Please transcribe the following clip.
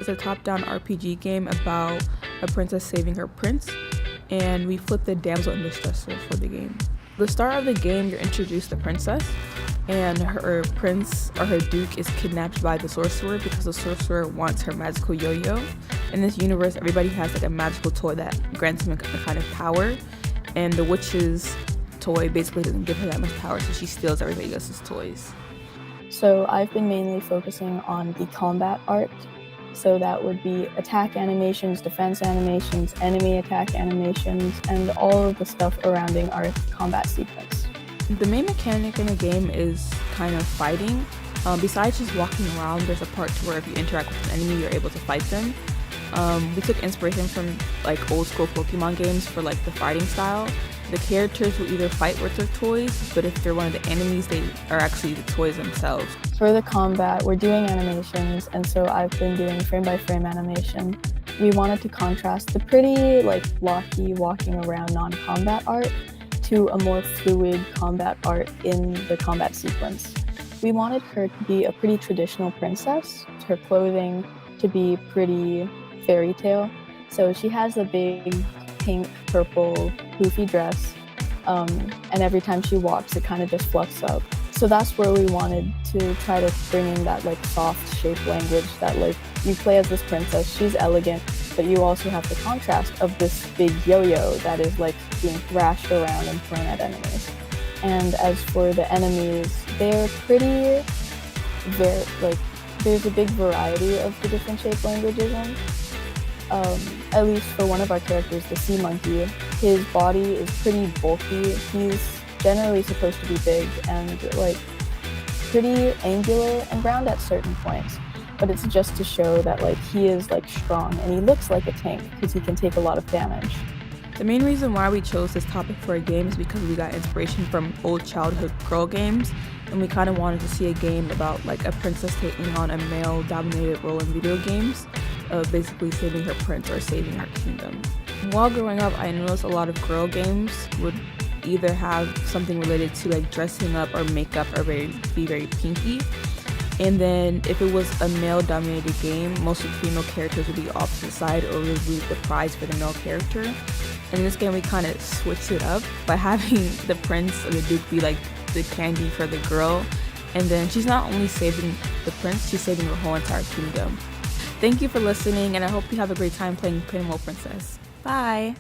It's a top-down RPG game about a princess saving her prince, and we flip the damsel in distress role for the game. The start of the game, you're introduced to the princess, and her prince or her duke is kidnapped by the sorcerer because the sorcerer wants her magical yo-yo. In this universe, everybody has like a magical toy that grants them a kind of power, and the witch's toy basically doesn't give her that much power, so she steals everybody else's toys. So I've been mainly focusing on the combat art. So that would be attack animations, defense animations, enemy attack animations, and all of the stuff surrounding our combat sequence. The main mechanic in the game is kind of fighting. Besides just walking around, there's a part to where if you interact with an enemy, you're able to fight them. We took inspiration from like old school Pokemon games for like the fighting style. The characters will either fight with their toys, but if they're one of the enemies, they are actually the toys themselves. For the combat, we're doing animations, and so I've been doing frame-by-frame animation. We wanted to contrast the pretty, like, blocky, walking around non-combat art to a more fluid combat art in the combat sequence. We wanted her to be a pretty traditional princess, her clothing to be pretty fairy tale. So she has a big pink, purple, poofy dress, and every time she walks, it kind of just fluffs up. So that's where we wanted to try to bring in that like soft shape language that like you play as this princess, she's elegant, but you also have the contrast of this big yo-yo that is like being thrashed around and thrown at enemies. And as for the enemies, they're pretty, there's a big variety of the different shape languages in. At least for one of our characters, the sea monkey, his body is pretty bulky. He's generally supposed to be big and like pretty angular and round at certain points, but it's just to show that like he is like strong and he looks like a tank because he can take a lot of damage. The main reason why we chose this topic for a game is because we got inspiration from old childhood girl games, and we kind of wanted to see a game about like a princess taking on a male-dominated role in video games, basically saving her prince or saving her kingdom. While growing up, I noticed a lot of girl games would either have something related to like dressing up or makeup or be very pinky, and then if it was a male-dominated game, most of the female characters would be opposite side or would lose the prize for the male character. And in this game, we kind of switched it up by having the prince or the duke be like the candy for the girl, and then she's not only saving the prince, she's saving her whole entire kingdom. Thank you for listening, and I hope you have a great time playing Pinwheel Princess. Bye!